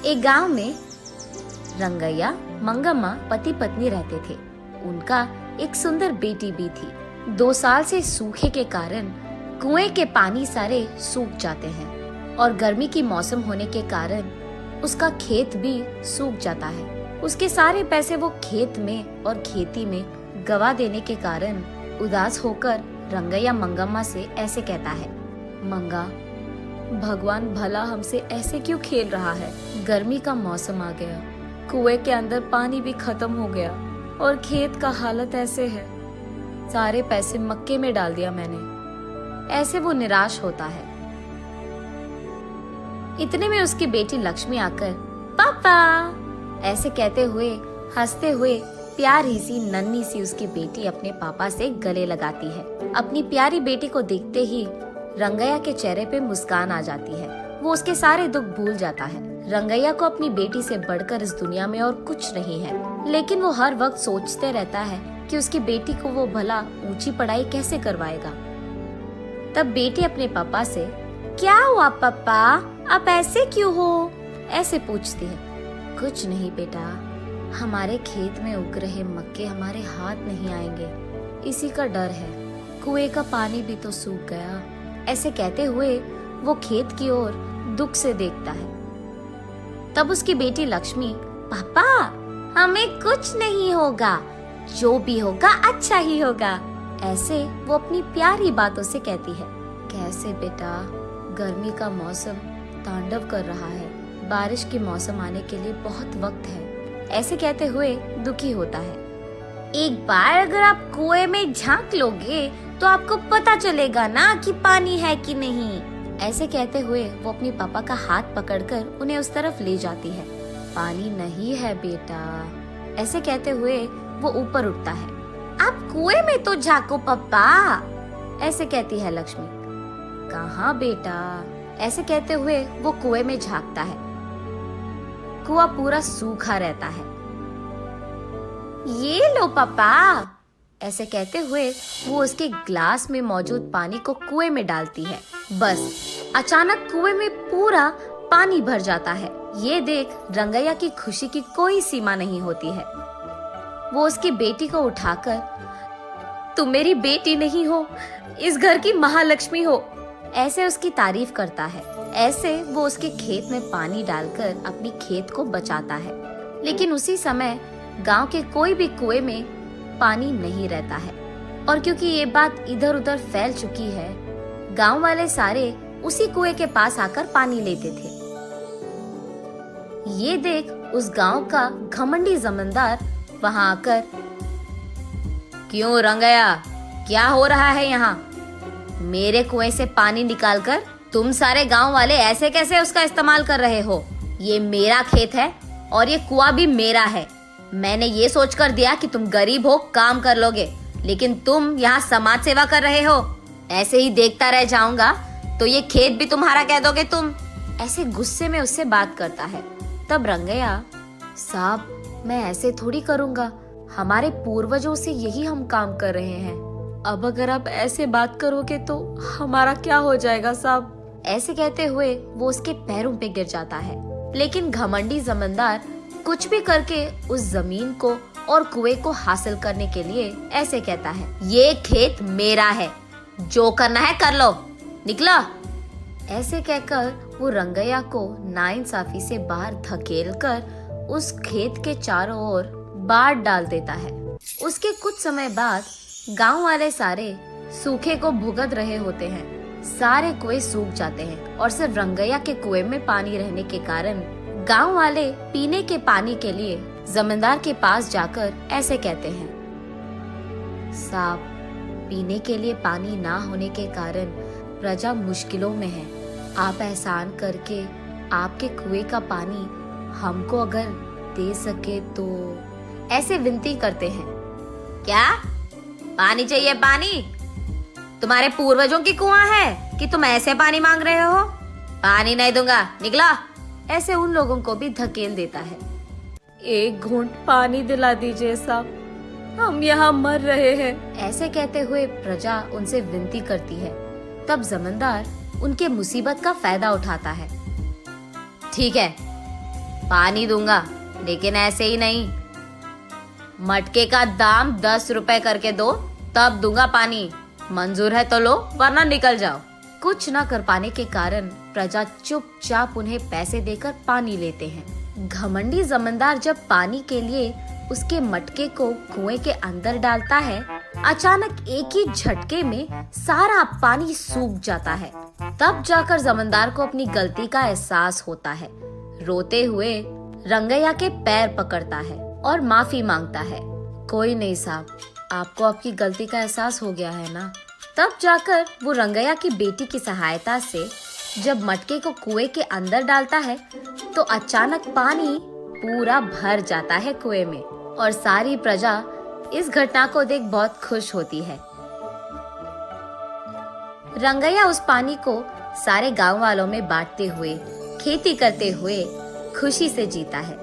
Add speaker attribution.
Speaker 1: एक गांव में रंगैया मंगम्मा पति पत्नी रहते थे। उनका एक सुंदर बेटी भी थी। 2 साल से सूखे के कारण कुएं के पानी सारे सूख जाते हैं और गर्मी की मौसम होने के कारण उसका खेत भी सूख जाता है। उसके सारे पैसे वो खेत में और खेती में गवा देने के कारण उदास होकर रंगैया मंगम्मा से ऐसे कहता है, मंगा, भगवान भला हमसे ऐसे क्यों खेल रहा है। गर्मी का मौसम आ गया, कुएं के अंदर पानी भी खत्म हो गया और खेत का हालत ऐसे है। सारे पैसे मक्के में डाल दिया मैंने। ऐसे वो निराश होता है। इतने में उसकी बेटी लक्ष्मी आकर पापा ऐसे कहते हुए हंसते हुए प्यारी सी नन्ही सी उसकी बेटी अपने पापा से गले लगाती है। अपनी प्यारी बेटी को देखते ही रंगैया के चेहरे पे मुस्कान आ जाती है। वो उसके सारे दुख भूल जाता है। रंगैया को अपनी बेटी से बढ़कर इस दुनिया में और कुछ नहीं है, लेकिन वो हर वक्त सोचते रहता है कि उसकी बेटी को वो भला ऊंची पढ़ाई कैसे करवाएगा। तब बेटी अपने पापा से, क्या हुआ पापा, आप ऐसे क्यों हो, ऐसे पूछती है। कुछ नहीं बेटा, हमारे खेत में उग रहे मक्के हमारे हाथ नहीं आएंगे, इसी का डर है। कुएं का पानी भी तो सूख गया। ऐसे कहते हुए वो खेत की ओर दुख से देखता है। तब उसकी बेटी लक्ष्मी, पापा हमें कुछ नहीं होगा, जो भी होगा अच्छा ही होगा, ऐसे वो अपनी प्यारी बातों से कहती है। कैसे बेटा, गर्मी का मौसम तांडव कर रहा है, बारिश के मौसम आने के लिए बहुत वक्त है, ऐसे कहते हुए दुखी होता है। एक बार अगर आप कुएं में झांक लोगे तो आपको पता चलेगा ना कि पानी है कि नहीं। ऐसे कहते हुए वो अपने पापा का हाथ पकड़कर उन्हें उस तरफ ले जाती है। पानी नहीं है बेटा, ऐसे कहते हुए वो ऊपर उठता है। आप कुएं में तो झांको पापा, ऐसे कहती है लक्ष्मी। कहाँ बेटा, ऐसे कहते हुए वो कुएं में झांकता है। कुआं पूरा सूखा रहता है। ये लो पापा, ऐसे कहते हुए वो उसके ग्लास में मौजूद पानी को कुएं में डालती है। बस अचानक कुएं में पूरा पानी भर जाता है। ये देख रंगैया की खुशी की कोई सीमा नहीं होती है। वो उसकी बेटी को उठाकर, तुम मेरी बेटी नहीं हो, इस घर की महालक्ष्मी हो, ऐसे उसकी तारीफ करता है। ऐसे वो उसके खेत में पानी डालकर अपनी खेत को बचाता है। लेकिन उसी समय गांव के कोई भी कुएं में पानी नहीं रहता है, और क्योंकि ये बात इधर उधर फैल चुकी है, गांव वाले सारे उसी कुएं के पास आकर पानी लेते थे। ये देख उस गांव का घमंडी जमींदार वहां आकर, क्यों रंगैया, क्या हो रहा है यहाँ? मेरे कुएं से पानी निकालकर तुम सारे गांव वाले ऐसे कैसे उसका इस्तेमाल कर रहे हो? ये मेरा खेत है और ये कुआं भी मेरा है। मैंने ये सोचकर दिया कि तुम गरीब हो, काम कर लोगे, लेकिन तुम यहाँ समाज सेवा कर रहे हो। ऐसे ही देखता रह जाऊंगा तो ये खेत भी तुम्हारा कह दोगे तुम। ऐसे गुस्से में उससे बात करता है। तब रंगैया, साहब मैं ऐसे थोड़ी करूंगा, हमारे पूर्वजों से यही हम काम कर रहे हैं। अब अगर आप ऐसे बात करोगे तो हमारा क्या हो जाएगा साहब? ऐसे कहते हुए वो उसके पैरों पे गिर जाता है। लेकिन घमंडी जमींदार कुछ भी करके उस जमीन को और कुएं को हासिल करने के लिए ऐसे कहता है, ये खेत मेरा है, जो करना है कर लो, निकलो। ऐसे कहकर वो रंगैया को नाइंसाफी से बाहर धकेलकर उस खेत के चारों ओर बाढ़ डाल देता है। उसके कुछ समय बाद गांव वाले सारे सूखे को भुगत रहे होते हैं। सारे कुएं सूख जाते हैं और सिर्फ रंगैया के कुएं में पानी रहने के कारण गांव वाले पीने के पानी के लिए जमींदार के पास जाकर ऐसे कहते हैं, साहब पीने के लिए पानी ना होने के कारण प्रजा मुश्किलों में है। आप एहसान करके आपके कुएं का पानी हमको अगर दे सके तो, ऐसे विनती करते हैं। क्या पानी चाहिए? पानी तुम्हारे पूर्वजों की कुआं है कि तुम ऐसे पानी मांग रहे हो? पानी नहीं दूंगा, निकला। ऐसे उन लोगों को भी धकेल देता है। एक घूंट पानी दिला दीजिए साहब, हम यहाँ मर रहे हैं, ऐसे कहते हुए प्रजा उनसे विनती करती है। तब जमींदार उनके मुसीबत का फायदा उठाता है। ठीक है, पानी दूंगा, लेकिन ऐसे ही नहीं। मटके का दाम 10 रुपए करके दो, तब दूंगा पानी। मंजूर है तो लो, वरना निकल जाओ। कुछ न कर पाने के कारण प्रजा चुपचाप उन्हें पैसे देकर पानी लेते हैं। घमंडी जमींदार जब पानी के लिए उसके मटके को कुएं के अंदर डालता है, अचानक एक ही झटके में सारा पानी सूख जाता है। तब जाकर जमींदार को अपनी गलती का एहसास होता है। रोते हुए रंगैया के पैर पकड़ता है और माफी मांगता है। कोई नहीं साहब, आपको आपकी गलती का एहसास हो गया है ना। तब जाकर वो रंगैया की बेटी की सहायता से जब मटके को कुएं के अंदर डालता है तो अचानक पानी पूरा भर जाता है कुएं में और सारी प्रजा इस घटना को देख बहुत खुश होती है। रंगैया उस पानी को सारे गांव वालों में बांटते हुए, खेती करते हुए खुशी से जीता है।